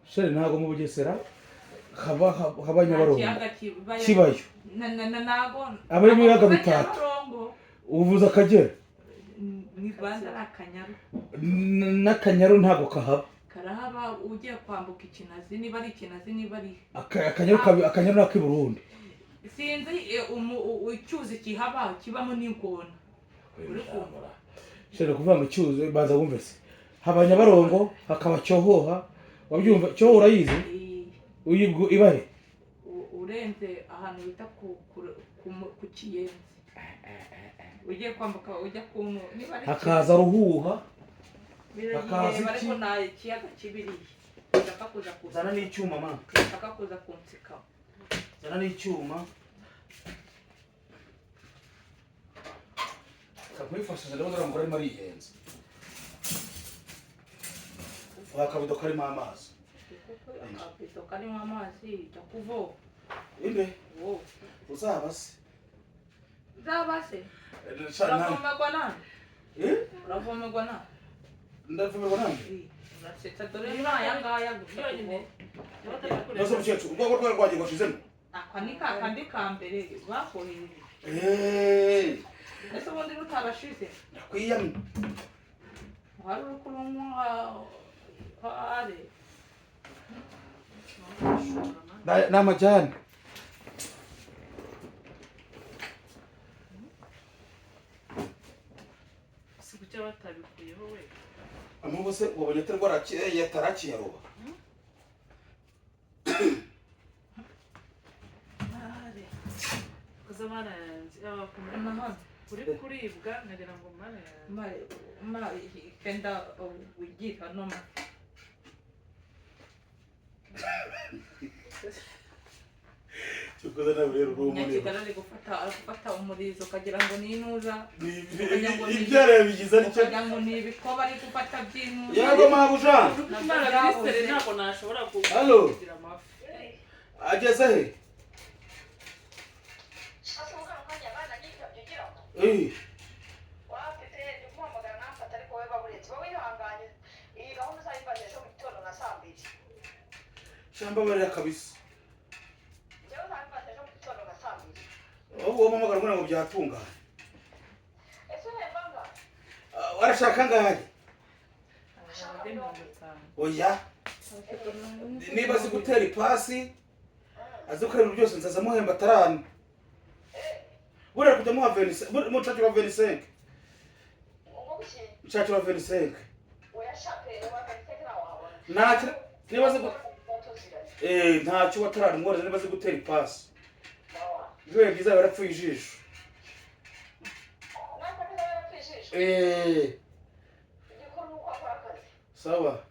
Shere ntago mu Bugesera haba Nyabarongo kibayo nago abari mu biyaga bitatu uvuza Akagera ni Rwanda n'Akanyaru n'Akanyaru ntago kahaba karahaba ugiye kwambuka Ikinazi niba ari Ikinazi niba ari Akanyaru n'aki Burundi sinzi icyuzi kihaba kibamo n'ingona uri kumva Shere kuvuga ngo icyuzi baza wumvise haba Nyabarongo hakaba Cyohoha wabyumva cyo urayizi uyibwo ibahe urenze ahantu bita ku Kiyenzi ugiye kwambuka ujya kuntu niba ari hakaza Ruhuha hakaza ariko na ikiyaga kibiriye ndaka kuza zana n'icyuma mama ndaka kuza kunsika zana n'icyuma kakwifasha rero ndamugora ari mariyenze wakabido karimo amazi akabido karimo amazi takuvo inde uzabase uravomegwa nande uravomegwa nande ndavumerwa nande uraseta dore n'aya ngaya yonyine nazo mukecuru ubwo rwego rwagiye gwashizemo akwanika kandi kambere bakohereje ese ubundi rutabashize ndakwiyamye wari urukurumwa hare n'amajyane si kucya batabikuyeho we amubwo se wabonye atarwara yatarakiyaroba kuzamana yanjye abakumana kuri kuribwa nagira ngo mana kenda ugira no cyukoza nawe rero nyakigarare gufata umurizo kagira ngo ninuza ibyara bigize aricyo kagira ngo ni ibikoba ari gufata byinu yago mabuja n'abagabisere nako nashobora kugira amafi ageze he wafite umuhamagara namfata ariko we baburetse wowe ihanganye iyi gahunda uzayifashe ejo mu gitondo na saa 2 shamba barira kabisa njyewe uzayifashe ejo mu gitondo na saa 2 uwo muhamagara ngo byatungana ese uhemba nga warashaka ngahe oya niba azi gutera ipasi azi gukorera byose nzaza muhemba atarani buriya kujya muha 25 mucacu wa 25 mucacu wa 25 ntacyo niba azi ntacyo watarani mworoze niba azi gutera ipasi bibaye byiza barapfuye ijisho sawa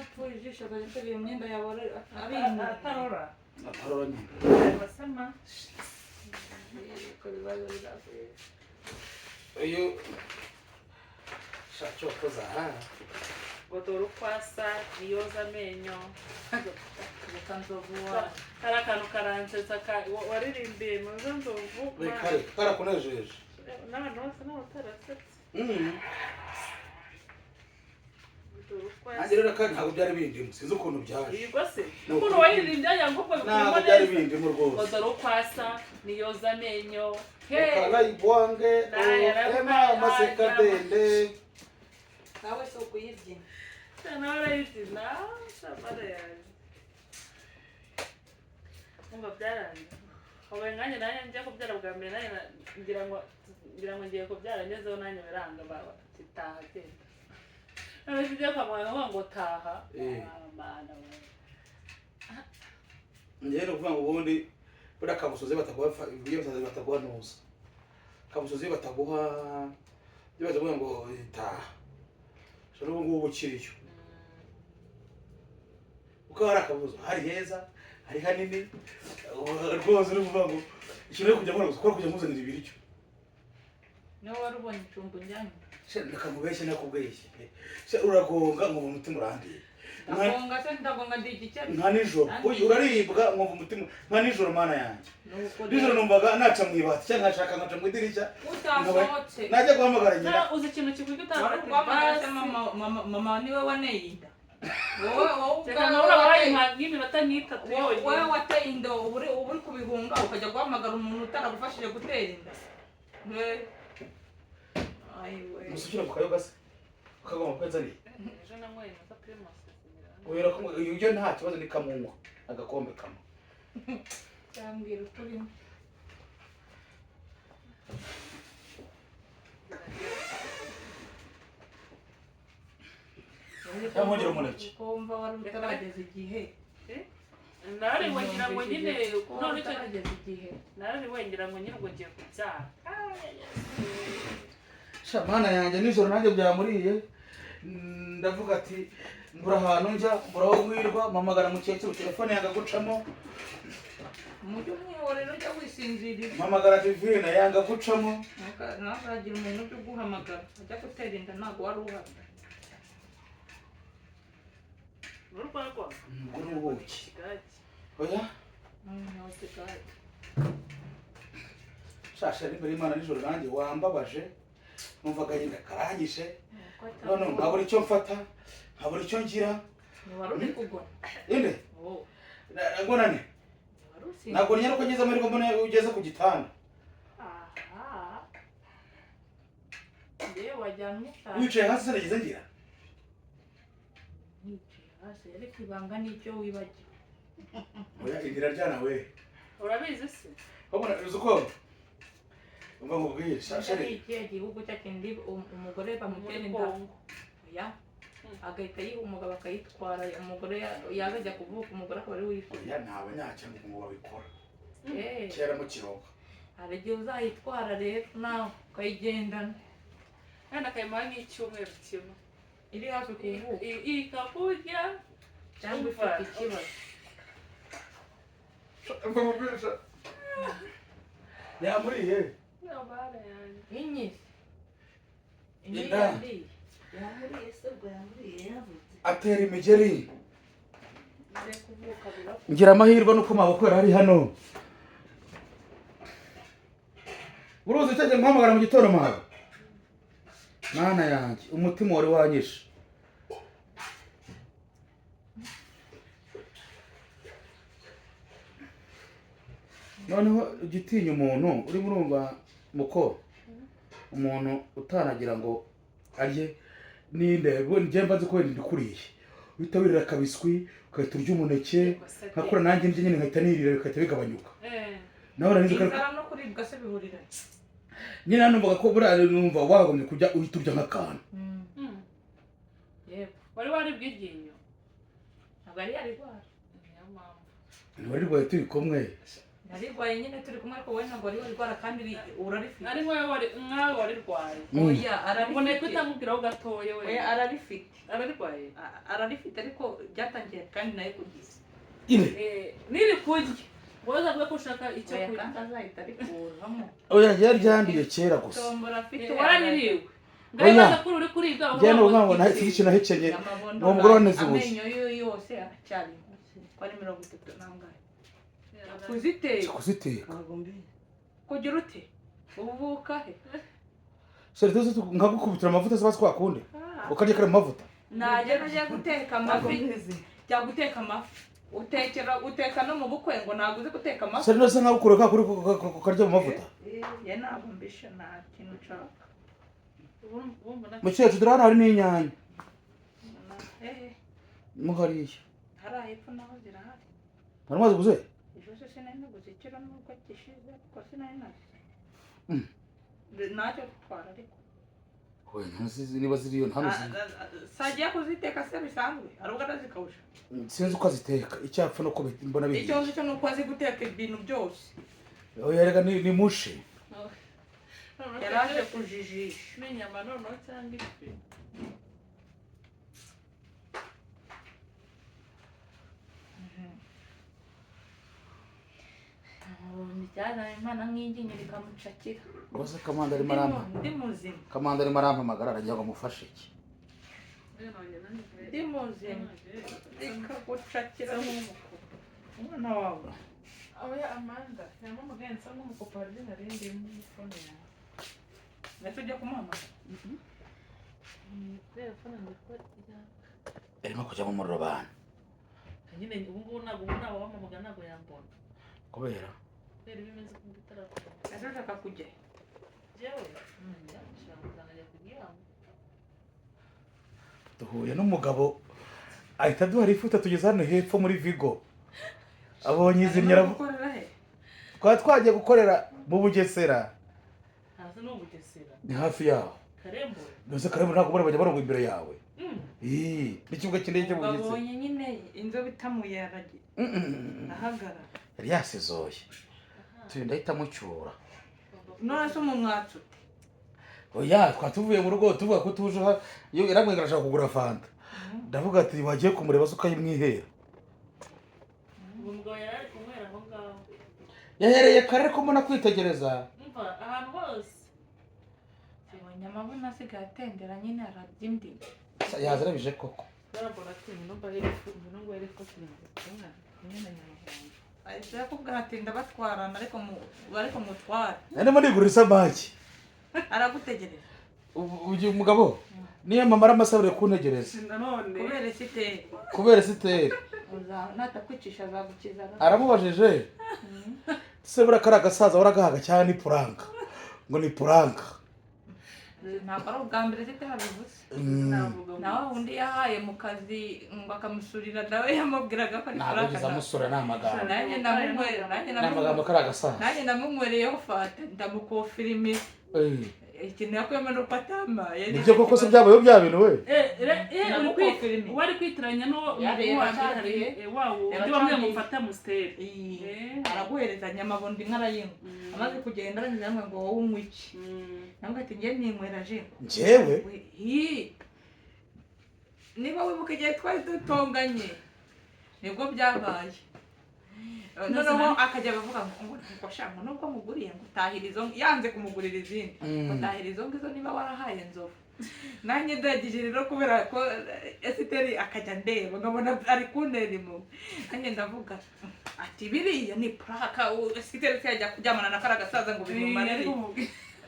pfuye ijisho bagitera imyenda yawe atarora nyine basama iyo shacho koza godoro kwasa niyoza amenyo kanzovuwa karakantu karansetsa waririmbiye muzo nzovu kare karakunejeje n'abantu bose n'abatarasetse nanjye rero kandi ntabwo byari bindimo sinzi ukuntu byaje yego se ukuntu waririmbye yangubwo ntabwo byari bindimo rwose godoro kwasa niyoza amenyo karayibwange ema maseka dende nawe so kuyibyina nawe arayibyina shamara yaje umva byarangiye wowe nanjye njya kubyara bwa mbere nanjye ngira ngo ngiye kubyara ngezeho nanjye biranga baba kitaha genda nawe bijya kwa mwana ngo taha mana we njye no kuvuga ngo ubundi buri akabusoze bataguha ibyo bataguha nuza kabusoze bataguha byo bavuga ngo taha shoro ngo ubukiriyo uko hari akabuzo hari heza hari hanini rwose uri kuvuga ngo ishobora kujya muri gukora kujya muzanira ibiryo no warubonye icumbu njyanye nakamubeshye nakubweshye uragonga ngo umutima urandiye ndagonga se ndagonga ndikicye nka nijoro uraribwa ngo umutima nka nijoro mana yanjye nijoro numvaga naca mu ibati cyangwa nkashaka nkaca mu idirishya utasohotse najya guhamagara nyina uzi ikintu kikwiye utazakubwira mama niwe waneyinda nk'iminota nk'itatu yonyine wowe wateye inda ubu uri kubihunga ukajya guhamagara umuntu utaragufashije gutera inda musukira ku kayoga se ukagomba kweza ari ejo nanyweye na primus wera ko ibyo nta kibazo ni kamunywa agakombe kamwe cyambwira ukuri yamwongera umuneke kumva wari utarageza igihe nari ngira ngo nyine none cyo utarageza igihe nari ngira ngo nyine ngo ngiye kubyara shamana yanjye nijoro nanjye byamuriye ndavuga ati mbura ahantu njya mbura aho guhirwa mpamagara mukecuru telefone yanga gucamo umujyi umwihorero ujya wisinzirira mpamagara divine yanga gucamo ntazagira umuntu ujya uguhamagara ajya gutera inda ntabwo wari uhari n'urwagwa ngo n'ubuki kigaki oya kigaki shasha ari imbere y'Imana nijoro nanjye wambabaje numvaga yenda karangije none nkabura icyo mfata nkabura icyo ngira wari uri kugwa inde ngo nane ntabwo nyine uko ngeze muri mbone ugeze ku gitanda yewe wajyamye wicaye hasi serageze ngira nicaye hasi ariko ibanga n'icyo wibagiwe oya indira ryana we urabizi se ubona uzi ko umva nkubwire shasha ari ikihe gihugu cyakindi umugore bamutera inda oya agahita yiha umugabo akayitwara umugore yazajya kuvuka umugore akaba ari witwara oya ntawe ntacyangwa ngo babikora kera mu kirogo hari igihe uzayitwara rero nawe ukayigendana kandi akayimuha nk'icyumweru kimwe iri hafi kuvuka ikakurya cyangwa ifite ikibazo umva nkubwire yamuriye inyisi inda yamuriye se ubwo yamuriye yavuze atera imigeri ngira amahirwe nuko maboko yari ari hano uruzi utajya guhamagara mu gitondo mawe mana yanjye umutima wari wanyishe noneho igitinya umuntu uri murumva muko umuntu utanagira ngo arye ninde njye mbaze ko wenda ndikuriye uhita wirira akabiswi ugahita urya umuneke nkakora nanjye ndya nyine nkahita nirira bigahita bigabanyuka nawe uranize ko inzara no kuribwa se bihurira nyine numvaga ko buriya numva wagomye kujya uhita urya nk'akantu yego wari waribwa iryinyo ntabwo yari yarigwara niyo mpamvu ntiwarirwaye turi kumwe narigwaye nyine turi kumwe ariko wowe ntabwo wari warigwara kandi urarifite ari nkawe warirwaye oya uboneye ko ararifite utamubwiraho gatoya we oya ararifite ararirwaye ararifite ariko byatangiye kandi nawe kugize ine niri kurya woza avuga ko ushaka icyo oya kurya kandi azahita arikuramo oya ryari ryandiye kera gusa tombora afite waraniriwe Oya. ngaho kuri uri kuribwa njye nuvuga ngo nta iki nahekenye ni umugore waneze ubuye amenyo yo yose aracyari munsi ko ari 30 nangahe kuziteka kuziteka kugira ute uvuka he serivisi nkagukubitira amavuta se twakunde ukarya kare mavuta najya guteka amafi jya guteka amafi uteka no mu bukwe ngo ntabwo uzi guteka amafi serivisi nkagukura ka kuri ukarya mu mavuta ye ntabwo mbishe nta kintu nshaka mu cyecu dore hano hari n'inyanya mo hariya hariya hepfo naho zirahari hari amazi guze ejo se sinari naguze ikiro nubwo gishize kuko sinari nazi ntacyo dutwara ariko oya ntazizi niba ziriyo hano sagiye kuziteka se bisanzwe hari ubwo arazikawusha sinzi uko aziteka icyapfa no mbona bihiye icyo nzi cyo ni uko azi guteka ibintu byose oya rega ni mushe yaraje kujijisha n'inyama noneho cyangwa ifi byazanye imana nk'ingingo rikamucakira rwose kamanda arimo arampa ndi muzima kamanda arimo arampamagara aragira ngo amufashe iki ndi muzima rikagucakira nk'umukuru umwana wawe oya amanda cyangwa umugenzi nk'umukopa wari narindi muri fone yawe ndetse ujya kumuhamagara telefone ndikora arimo kujya mu muriro abantu nyine ubu ngubu ntabwo ntawe wamamaga ntabwo yambona kubera bimeze ku gitarakora ashaka kujya jewe nshaka kuzanajya kuryama duhuye n'umugabo ahita duhari ifuta tugeze hano hepfo muri Vigo abonye izi twari twagiye gukorera mu Bugesera hasi no Bugesera ni hafi yaho Karembo nose Karembo ntabwo bari bajya barongo imbere yawe n'ikibuga kinini cyo mu Bugesera babonye nyine inzobe itamuye yaragi ahagara yari yasizoye ndahita mucyura none se umwatsu oya twatuvuye mu rugo tuvuga ko tuje iyo iramwengara ashaka kugura fanta ndavuga ati wagiye kumureba se ukayimwihera ubwo yari kumwera aho ngaho yahereye kare ko mbona kwitegereza umva ahantu hose abonye amabona asigaye atendera nyine arabyindi yazarabije koko barabona ati numva herefu ngo herefu kinga nyine nyamahanga ahise yakubwira ati ndabatwarana ariko mutwara nari ndigura isamaki aragutegereje uyu mugabo niyo mamara amasabure kuntegereza none kubera siteri natakwicisha azagukiza aramubajije se buriya kari agasaza waragahaga cyane ni puranka ngo ni puranka ntabwo ari ubwa mbere siteri abivuze nawe undi yahaye mu kazi ngo akamusurira nawe yamubwiraga ko ni ntabwo puranka ugize amusura ni amagambo nanjye ndamunywera ni amagambo kari agasaza nanjye ndamunywereyeho fata ndamukofirime ikintu yakuyemo nuko atamaye nibyo koko se byabayeho bya bintu we wari kwitiranya ibyo bamwe mufata musiteri araguhereza nyamabondi nk'arayinwa amaze kugenda arangije hamwe ngo wowe unywe iki nabwo ati njye ninywera je njyewe niba wibuka igihe twari dutonganye nibwo byabaye noneho akajya bavuga ngo ntikwashaka nubwo muguriye ngo utahirizo yanze kumugurira izindi ngo utahirizo ngizo niba warahaye nzovu nanjye ndagije rero kubera ko esiteri akajya ndeba nkabona ari kuntera impuhwe nanjye ndavuga ati biriya ni puraka esiteri yajya kuryamana na kariya gasaza ngo bimumarire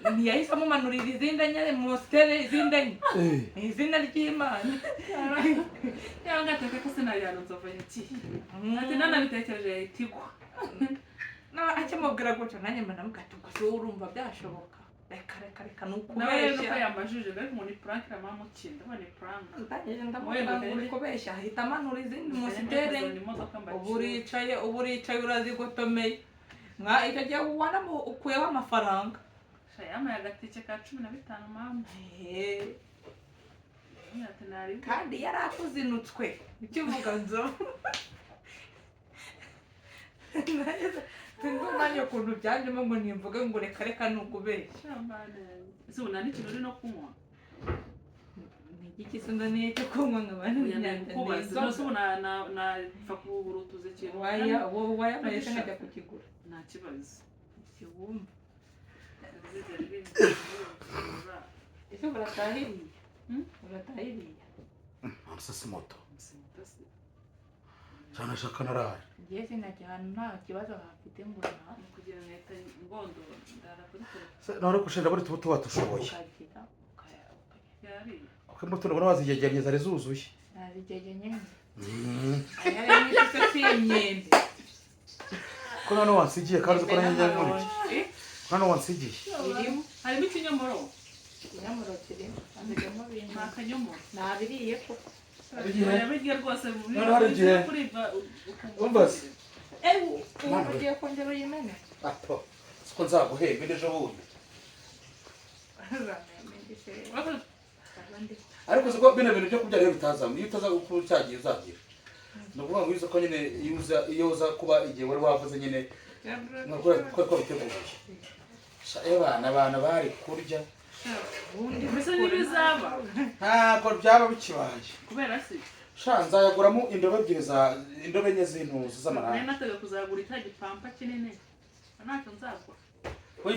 ntiyahise amumanurira izindi enye musiteri izindi enye ni izina ry'Imana cyangwa ataka ko sinayano nzova yakiye ati nanabitekereje yahitigwa akimubwira gutyo nanjye mbona mugati ubwo se urumva byashoboka reka nawe nuko yambajije ariko ngo ni prank irama mukinda ngo ni prank ndamubwira ngo uri kubeshya ahita amanura izindi musiteri ubu uricaye urazigotomeye icyo gihe ukuyeho amafaranga yamaye agatike ka 15 mama kandi yari akuzinutswe icyo uvuga nzo ntumanye ukuntu byanjemo ngo nimvuge ngo reka nukubeshya ese unani ikintu uri no kunywa ni iki se ndaniye cyo kunywa nk'abantu kubaza no se napfa kuburutuze ikintu wayamaye se nkajya kukigura nta kibazo kiwumva ese uratahiriye amusasi moto cyane shaka naraye ngiye sinajya ahantu nta kibazo hafite ngo kugira ngo leta ngondo ndara kuri none kushinda buri tubuto watushoboye uko imbuto nabona wazigegeranye zari zuzuye nazigegenye aya ni cyo cy'imyembe ko none wansigiye kandi uko nanjye muri hano wansigiye harimo ikinyomoro kirimo azigamo bintu nakanyomoro nabiriye ko yabirye rwose hari igihe umbaze ugiye kongera uyimene ato siko nzaguhemba ejo bundi ariko siko bino bintu byo kurya rero bitazamo iyo utaza gukora cyagiye uzagira ni ukuvuga ngo ko nyine iyo uza kuba igihe wari wavuze nyine ko biteguye abana bari kurya mbese ntibizaba ntabwo byaba bikibaye kubera se nzayaguramo indobo enye z'intuzi z'amaranga nari natega kuzagura icya gipampa kinini ntacyo nzagura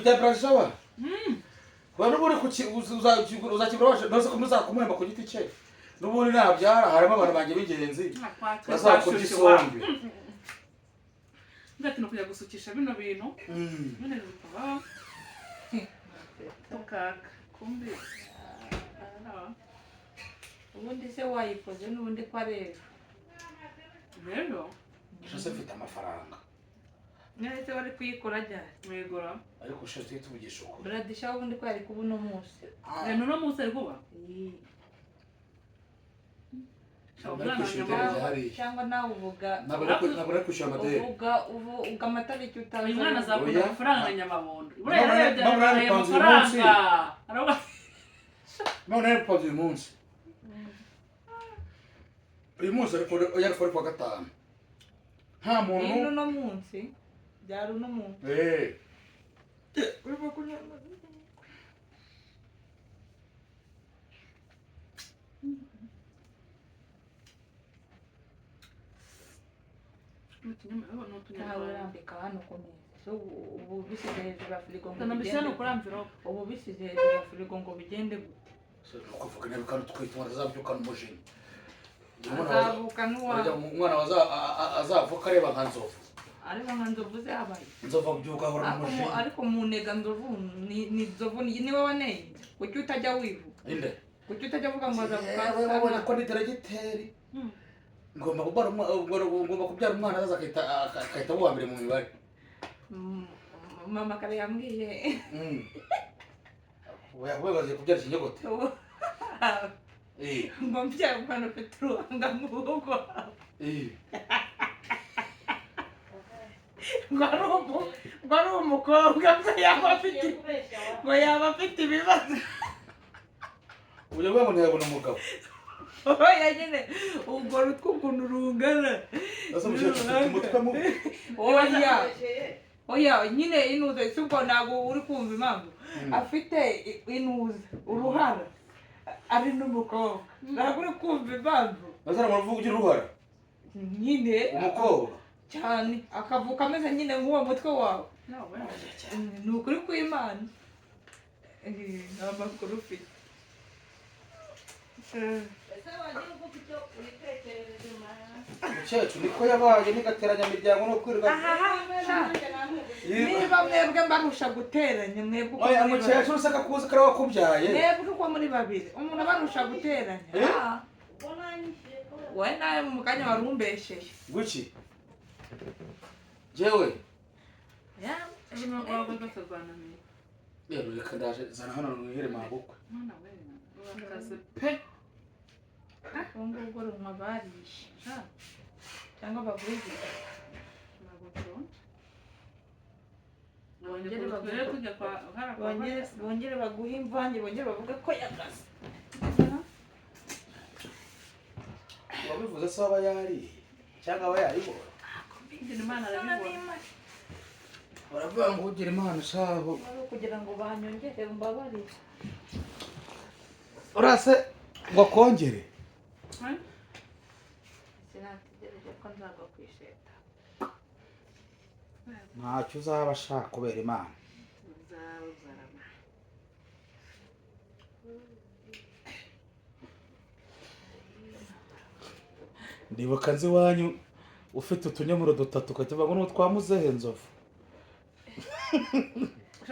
bya burashawa n'ubundi uzakigura waje ntuzi ko muzakumuhemba ku giti cye n'ubundi nabyara harimo abantu banjye b'ingenzi bazakurya isombe ngati no kujya gusukisha bino bintu none bikaba tukaka kumbi ubundi se wayikoze n'ubundi ko areba rero shose mfite amafaranga nese wari kuyikora ryari mwigura ariko shose tuvugisha uko Bradisha ubundi ko yari kuba uno munsi rero no munsi ari kuba cyangwa nawe uvuga ntabwo ari kwishyura amadeni uvuga amatariki utazi uyu mwana azakunda amafaranga ya Nyamabondo none yapanze uyu munsi ariko yari kuwa gatanu nta muntu uno munsi byari uno munsi urimo kunyama ntawe urambika hano ku meza ubu bisize hejuru ya firigo ubu bisize hejuru ya firigo ngo bigende gute ukavuga nabi kandi twituma azabyukana umujinya azavuka n'uwawe umwana azavuka areba nka nzovu ze habaye nzovu abyuka ahora n'umujinya ariko munega nzovu ni nzovu niwe waneye kuki utajya wivuga inde kuki utajya uvuga ngo azavuka wabonye ko ni deregiteri ngomba kubyara umwana azaza akahita uwa mbere mu mibare mama kare yambwiye webaze kubyara ikinyogote ngo mbyara umwana ufite uruhanga mu rugo ngo ari umukobwa ngo yaba afite ibibazo uburyo bwe ngo ntiyabona umugabo oya nyine ubwo rutwo ukuntu rungana umutwe mubi oya nyine inuze si ubwo ntabwo uri kumva impamvu afite inuze uruhara ari n'umukobwa ntabwo uri kumva impamvu azara muravuga ugira uruhara nyine umukobwa cyane akavuka ameze nyine nk'uwo mutwe wawe ni ukuri kw'Imana nta makuru ufite umukecuru niko yabaye n'igateranya imiryango no kwirirwa niba mwebwe mbarusha guteranya mwebwe uko oya umukecuru usanga kuzi kare wakubyaye mwebwe uko muri babiri umuntu abarusha guteranya wowe nawe mu kanya wari umbesheye guki jewe rero reka ndaje zana hano mwihere mabukwe ubu ngubwo runywa barishe cyangwa bavuze bongere baguhe imvange bongere bavuge ko yagaze wabivuze se aba yariye cyangwa aba yaribora baravuga ngo ugira imana shaho kugira ngo banyongere mbabarire urase ngo akongere sinategereje ko nzaga kwisheta ntacyo uzaba ashaka kubera imana ndibuka nzi iwanyu ufite utunyomoro dutatu ukakivuga ngo n'utwa muzehe nzovu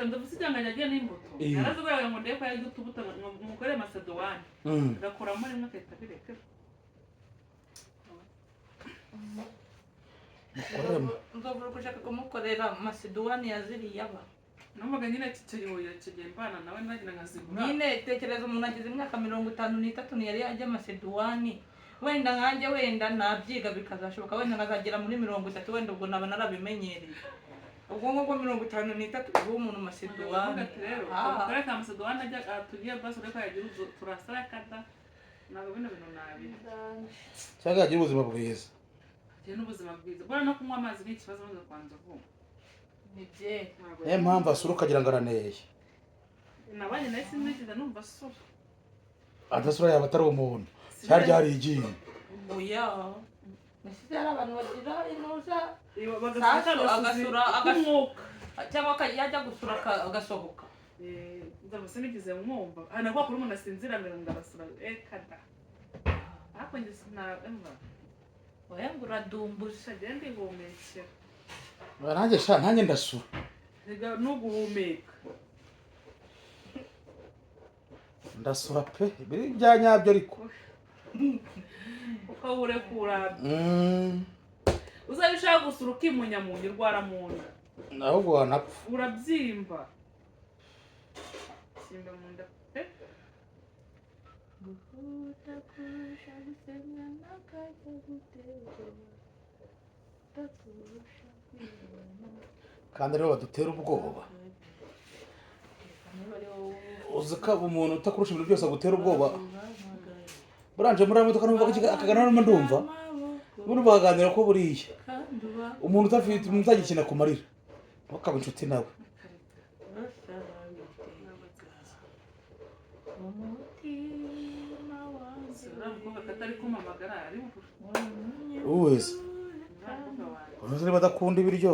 nzovu si cyangwa nyagiye n'imbuto narazuberaga ngo ndebe ko yari utubuto mukore masedowani agakuramo rimwe agahita abireka nzovu uri gushaka kumukorera masedowani ya ziriya ba numvaga nyine kigiye mbana nawe nagira nkazigura nyine tekereza umuntu agize imyaka 53 ntiyari yajya masedowani wenda nkanjye wenda nabyiga bikazashoboka wenda nkazagera muri 30 wenda ubwo naba narabimenyereye ubwo ngubwo 53 ubu umuntu masedowani rero kare ka masedowani ajya tugiye basi reka yagira turasara kada ntabwo bino bintu nabi cyangwa yagira ubuzima bwiza cyane n'ubuzima bwiza bora no kunywa amazi ni ikibazo maze kwanza vuba niyo mpamvu asura ukagira ngo araneye nabanye nawe sinigeze numva asura adasura yaba atari umuntu cyari ryari igihe oya nasize ari abantu bagira inuza agasura cyangwa yajya gusura agasohoka ndaba sinigeze mwumva hana kwa kuri umuntu asinzira ngo ndarasura kada ariko njye sinaremba oya ngo uradumbuza agende ihumekera nanjye sha nanjye ndasura no guhumeka ndasura pe biri bya nyabyo ariko ukawurekura uzaba ushaka gusura ukimunyamunya urwara mu nda ahubwo wanapfa urabyimba simba mu nda pe guhuta kurusha gusenga n'akajya guterwa utakurusha kwibona kandi aribo badutera ubwoba uzi ko umuntu utakurusha ibintu byose agutera ubwoba buranje muri modoka numva akaganira n'umuntu ndumva ubundi bakaganira ko buriya umuntu utafite umuzagikina ku marira bakaba inshuti nawe uwese uzi niba adakunda ibiryo